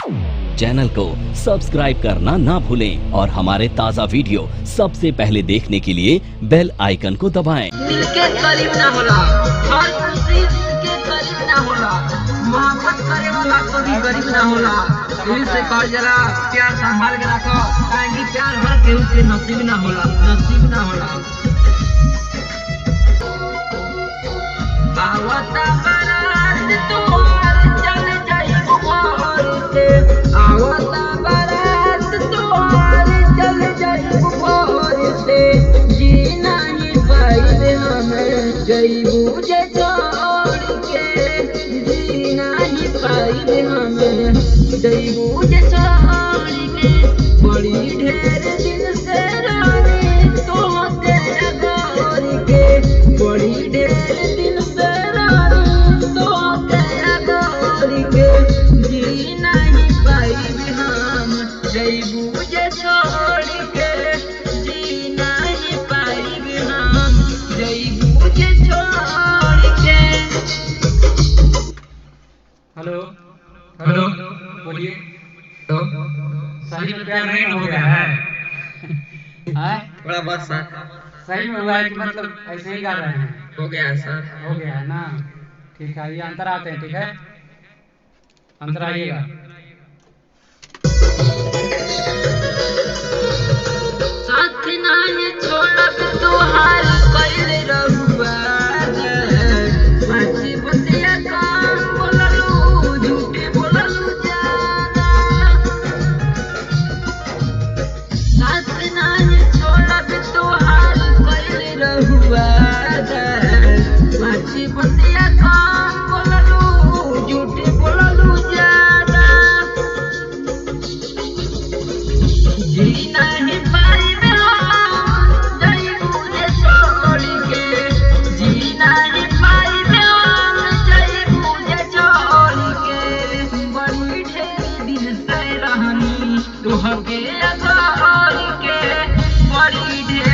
Channel को subscribe करना ना भूलें और हमारे ताज़ा वीडियो सबसे पहले देखने के लिए बेल आइकन को दबाएं। दिल के करीब ना होला, हर खुशी दिल के करीब ना होला, मोहब्बत करे वाला कभी गरीब ना होला। दिल से कर जरा प्यार संभाल के रखो, काहे प्यार हर केहू के नसीब ना होला, नसीब ना होला। आवता बारात तोहार चल जाई बुखार से, आवता बारात तोहार चल जाई बुखार से, जी नहीं पाइबे हमें जईबू जे छोड़ के, जी नहीं पाइबे हमें जईबू जे छोड़ के। बड़ी ढेर दिन से रानी तोहके अगोर के, बड़ी ढेर दिन से रानी तोहके अगोर के, जी नहीं पाइबे हम जईबू जे छोड़ के, जी नहीं पाइबे हम जईबू जे छोड़ के। हेलो हेलो बोलिए। तो सही में प्यार नहीं हो गया है? बड़ा बस सर, सही में हुआ है कि मतलब ऐसे ही कर रहे हैं? हो गया सर, हो गया है ना, ठीक है। ये अंदर आते हैं, ठीक है, अंदर आइएगा। साथ नहीं छोड़ब तोहार कइले रहुआ, सच्ची बतिया काम बोललू झूठे बोललू जाना। साथ नहीं छोड़ब तोहार कइले रहुआ, सच्ची बतिया काम बोललू झूठे बोललू जाना। जी नहीं पाइबे हम जईबू जे छोड़ के, जी नहीं पाइबे हम जईबू जे छोड़ के। बड़ी ढेर दिन से रहनी तोहके अगोर के, बड़ी ढेर